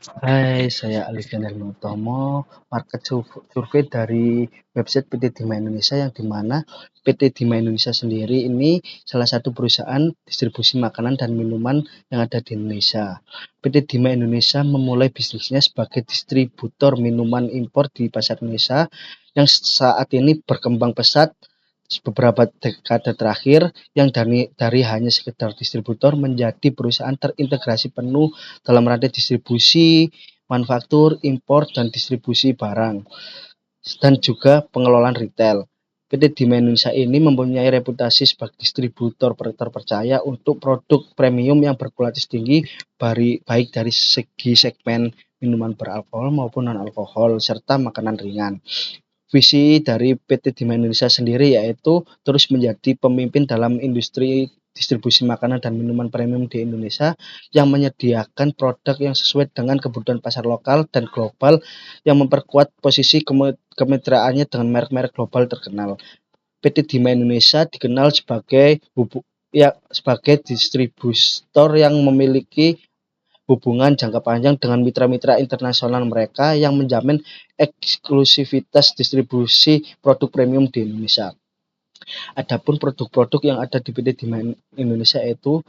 Hai, saya Alfian Hermantomo, market survei dari website PT Dima Indonesia, yang dimana PT Dima Indonesia sendiri ini salah satu perusahaan distribusi makanan dan minuman yang ada di Indonesia. PT Dima Indonesia memulai bisnisnya sebagai distributor minuman impor di pasar Indonesia yang saat ini berkembang pesat beberapa dekade terakhir, yang dari hanya sekedar distributor menjadi perusahaan terintegrasi penuh dalam rantai distribusi, manufaktur, impor, dan distribusi barang, dan juga pengelolaan retail. PT Dima Indonesia ini mempunyai reputasi sebagai distributor terpercaya untuk produk premium yang berkualitas tinggi, baik dari segi segmen minuman beralkohol maupun non-alkohol, serta makanan ringan. Visi dari PT Dima Indonesia sendiri yaitu terus menjadi pemimpin dalam industri distribusi makanan dan minuman premium di Indonesia, yang menyediakan produk yang sesuai dengan kebutuhan pasar lokal dan global, yang memperkuat posisi kemitraannya dengan merek-merek global terkenal. PT Dima Indonesia dikenal sebagai distributor yang memiliki hubungan jangka panjang dengan mitra-mitra internasional mereka, yang menjamin eksklusivitas distribusi produk premium di Indonesia. Adapun produk-produk yang ada di PT Dima Indonesia yaitu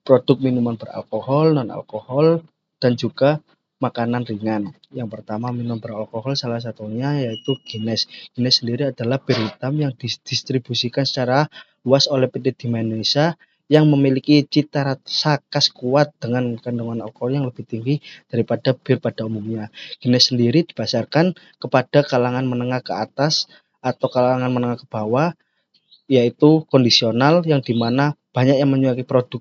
produk minuman beralkohol, non-alkohol, dan juga makanan ringan. Yang pertama, minum beralkohol, salah satunya yaitu Guinness. Guinness sendiri adalah bir hitam yang didistribusikan secara luas oleh PT Dima Indonesia, yang memiliki cita rasa khas kuat dengan kandungan alkohol yang lebih tinggi daripada bir pada umumnya. Guinness sendiri dipasarkan kepada kalangan menengah ke atas atau kalangan menengah ke bawah, yaitu kondisional, yang dimana banyak yang menyukai produk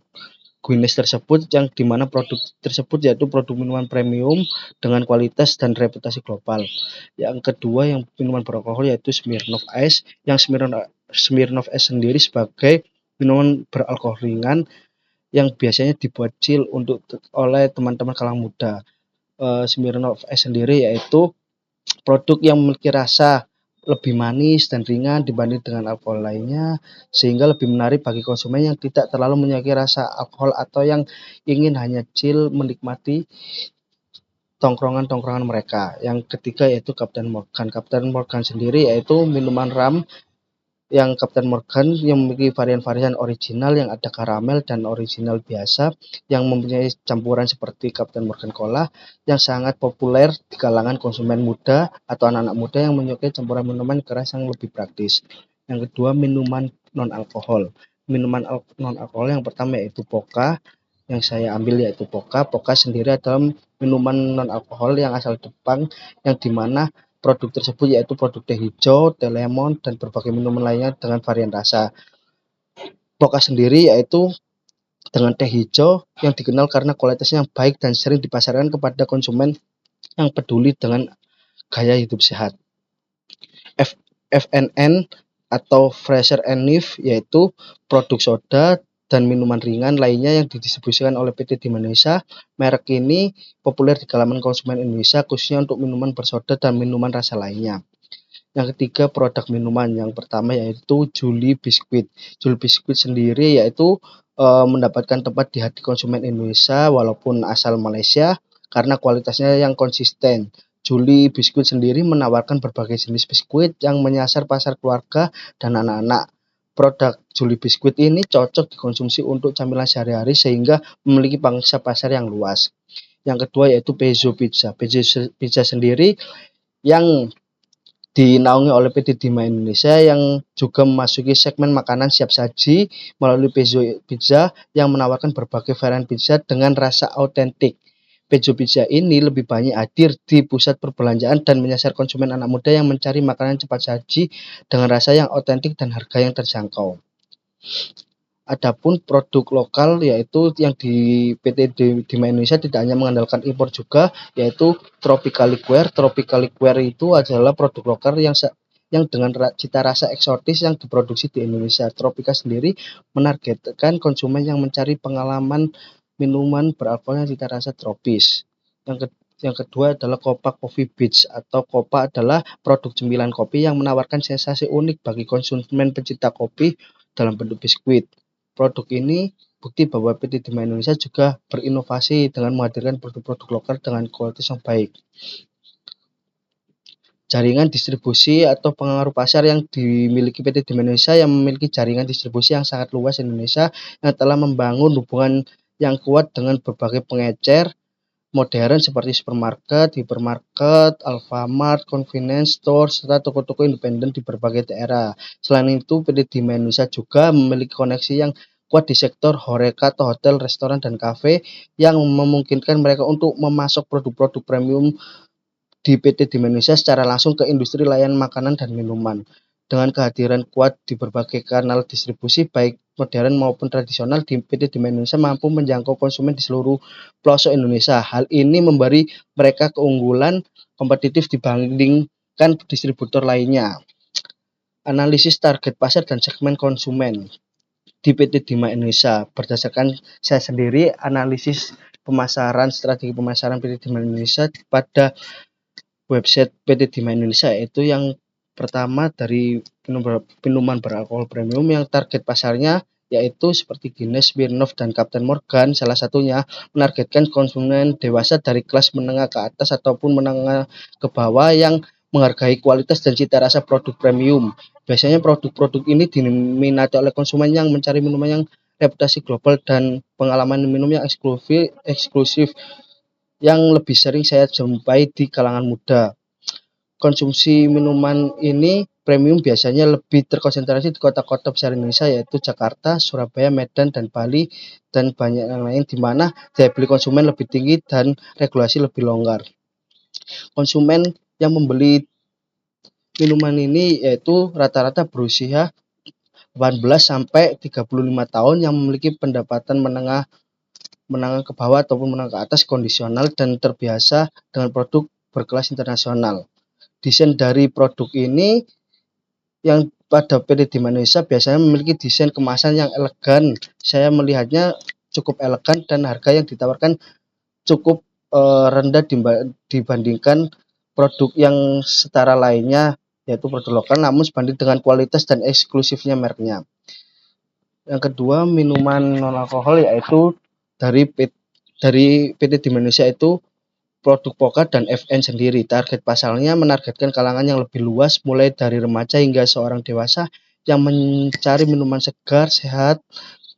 Guinness tersebut, yang dimana produk tersebut yaitu produk minuman premium dengan kualitas dan reputasi global. Yang kedua, yang minuman beralkohol yaitu Smirnoff Ice, yang Smirnoff Ice sendiri sebagai minuman beralkohol ringan yang biasanya dibuat chill oleh teman-teman kalangan muda. Smirnoff Ice sendiri yaitu produk yang memiliki rasa lebih manis dan ringan dibanding dengan alkohol lainnya, sehingga lebih menarik bagi konsumen yang tidak terlalu menyukai rasa alkohol atau yang ingin hanya chill menikmati tongkrongan-tongkrongan mereka. Yang ketiga yaitu Captain Morgan. Captain Morgan sendiri yaitu minuman rum yang Captain Morgan yang memiliki varian-varian original, yang ada karamel dan original biasa, yang mempunyai campuran seperti Captain Morgan Cola, yang sangat populer di kalangan konsumen muda atau anak-anak muda yang menyukai campuran minuman keras yang lebih praktis. Yang kedua, minuman non-alkohol. Minuman non-alkohol yang pertama yaitu Poca, yang saya ambil yaitu Poca. Poca sendiri adalah minuman non-alkohol yang asal Jepang, yang dimana produk tersebut yaitu produk teh hijau, teh lemon, dan berbagai minuman lainnya dengan varian rasa. Poca sendiri yaitu dengan teh hijau yang dikenal karena kualitasnya yang baik dan sering dipasarkan kepada konsumen yang peduli dengan gaya hidup sehat. FNN atau Fraser and Neff yaitu produk soda dan minuman ringan lainnya yang didistribusikan oleh PT Dima Indonesia. Merek ini populer di kalangan konsumen Indonesia, khususnya untuk minuman bersoda dan minuman rasa lainnya. Yang ketiga, produk minuman. Yang pertama yaitu Juli Biskuit. Juli Biskuit sendiri yaitu mendapatkan tempat di hati konsumen Indonesia walaupun asal Malaysia karena kualitasnya yang konsisten. Juli Biskuit sendiri menawarkan berbagai jenis biskuit yang menyasar pasar keluarga dan anak-anak. Produk Juli Biskuit ini cocok dikonsumsi untuk camilan sehari-hari sehingga memiliki pangsa pasar yang luas. Yang kedua yaitu Pezzo Pizza. Pezzo Pizza sendiri yang dinaungi oleh PT Dima Indonesia, yang juga memasuki segmen makanan siap saji melalui Pezzo Pizza yang menawarkan berbagai varian pizza dengan rasa autentik. Pezzo Pizza ini lebih banyak hadir di pusat perbelanjaan dan menyasar konsumen anak muda yang mencari makanan cepat saji dengan rasa yang autentik dan harga yang terjangkau. Adapun produk lokal yaitu yang di PT Dima Indonesia tidak hanya mengandalkan impor juga, yaitu Tropical Liqueur. Tropical Liqueur itu adalah produk lokal yang dengan cita rasa eksotis yang diproduksi di Indonesia. Tropica sendiri menargetkan konsumen yang mencari pengalaman minuman beralkohol yang cita rasa tropis. Yang kedua adalah Copa Coffee Beats, atau Copa adalah produk cemilan kopi yang menawarkan sensasi unik bagi konsumen pencinta kopi dalam bentuk biskuit. Produk ini terbukti bahwa PT Timah Indonesia juga berinovasi dengan menghadirkan produk-produk lokal dengan kualitas yang baik. Jaringan distribusi atau pengaruh pasar yang dimiliki PT Timah Indonesia yang memiliki jaringan distribusi yang sangat luas di Indonesia yang telah membangun hubungan yang kuat dengan berbagai pengecer modern seperti supermarket, hipermarket, Alfamart, convenience store, serta toko-toko independen di berbagai daerah. Selain itu, PT Timah Indonesia juga memiliki koneksi yang kuat di sektor horeca atau hotel, restoran, dan kafe yang memungkinkan mereka untuk memasok produk-produk premium di PT Timah Indonesia secara langsung ke industri layanan makanan dan minuman. Dengan kehadiran kuat di berbagai kanal distribusi baik modern maupun tradisional, PT Timah Indonesia mampu menjangkau konsumen di seluruh pelosok Indonesia. Hal ini memberi mereka keunggulan kompetitif dibandingkan distributor lainnya. Analisis target pasar dan segmen konsumen di PT Timah Indonesia. Berdasarkan saya sendiri, analisis pemasaran, strategi pemasaran PT Timah Indonesia pada website PT Timah Indonesia, yaitu yang pertama dari minuman beralkohol premium yang target pasarnya yaitu seperti Guinness, Smirnoff, dan Captain Morgan. Salah satunya menargetkan konsumen dewasa dari kelas menengah ke atas ataupun menengah ke bawah yang menghargai kualitas dan cita rasa produk premium. Biasanya produk-produk ini diminati oleh konsumen yang mencari minuman yang reputasi global dan pengalaman minum yang eksklusif yang lebih sering saya jumpai di kalangan muda. Konsumsi minuman ini premium biasanya lebih terkonsentrasi di kota-kota besar Indonesia yaitu Jakarta, Surabaya, Medan, dan Bali, dan banyak yang lain di mana daya beli konsumen lebih tinggi dan regulasi lebih longgar. Konsumen yang membeli minuman ini yaitu rata-rata berusia 18 sampai 35 tahun yang memiliki pendapatan menengah ke bawah ataupun menengah ke atas, kondisional, dan terbiasa dengan produk berkelas internasional. Desain dari produk ini yang pada PT Timah Indonesia biasanya memiliki desain kemasan yang elegan. Saya melihatnya cukup elegan dan harga yang ditawarkan cukup rendah dibandingkan produk yang setara lainnya yaitu produk lokal, namun sebanding dengan kualitas dan eksklusifnya mereknya. Yang kedua, minuman non alkohol yaitu dari PT Timah Indonesia itu produk Poka dan FN sendiri. Target pasarnya menargetkan kalangan yang lebih luas, mulai dari remaja hingga seorang dewasa yang mencari minuman segar, sehat,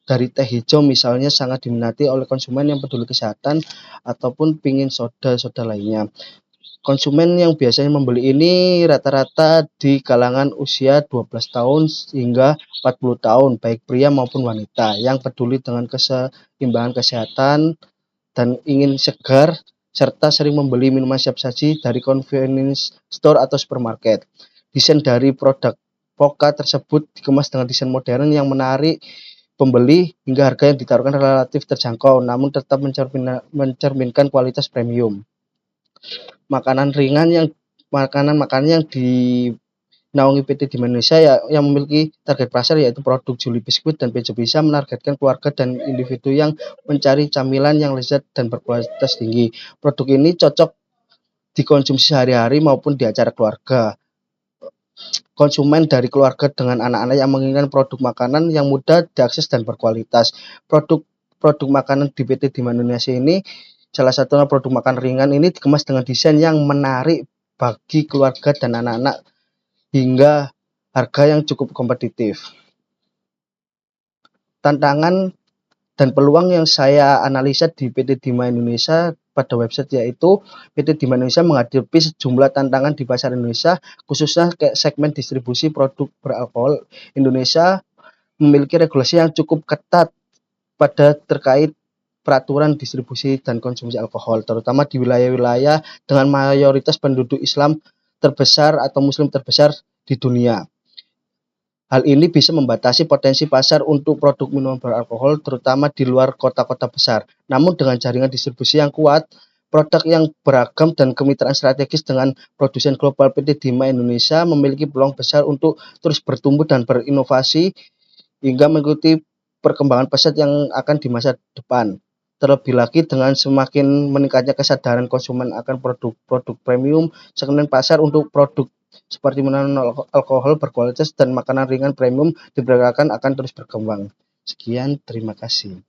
dari teh hijau misalnya sangat diminati oleh konsumen yang peduli kesehatan ataupun pingin soda-soda lainnya. Konsumen yang biasanya membeli ini rata-rata di kalangan usia 12 tahun hingga 40 tahun, baik pria maupun wanita, yang peduli dengan keseimbangan kesehatan dan ingin segar, serta sering membeli minuman siap saji dari convenience store atau supermarket. Desain dari produk Poka tersebut dikemas dengan desain modern yang menarik pembeli hingga harga yang ditaruhkan relatif terjangkau, namun tetap mencerminkan kualitas premium. Makanan yang dinaungi PT Timah Indonesia yang memiliki target pasar yaitu produk Juli Biskuit dan Pejo Bisa menargetkan keluarga dan individu yang mencari camilan yang lezat dan berkualitas tinggi. Produk ini cocok dikonsumsi sehari-hari maupun di acara keluarga. Konsumen dari keluarga dengan anak-anak yang menginginkan produk makanan yang mudah diakses dan berkualitas. Produk makanan di PT Timah Indonesia ini, salah satunya produk makan ringan ini dikemas dengan desain yang menarik bagi keluarga dan anak-anak hingga harga yang cukup kompetitif. Tantangan dan peluang yang saya analisa di PT Timah Indonesia pada website yaitu PT Timah Indonesia menghadapi sejumlah tantangan di pasar Indonesia, khususnya segmen distribusi produk beralkohol. Indonesia memiliki regulasi yang cukup ketat pada terkait peraturan distribusi dan konsumsi alkohol, terutama di wilayah-wilayah dengan mayoritas penduduk Islam terbesar atau Muslim terbesar di dunia. Hal ini bisa membatasi potensi pasar untuk produk minuman beralkohol, terutama di luar kota-kota besar. Namun dengan jaringan distribusi yang kuat, produk yang beragam dan kemitraan strategis dengan produsen global, PT Timah Indonesia memiliki peluang besar untuk terus bertumbuh dan berinovasi hingga mengikuti perkembangan pesat yang akan di masa depan. Terlebih lagi dengan semakin meningkatnya kesadaran konsumen akan produk-produk premium, segmen pasar untuk produk seperti minuman alkohol berkualitas dan makanan ringan premium diperkirakan akan terus berkembang. Sekian, terima kasih.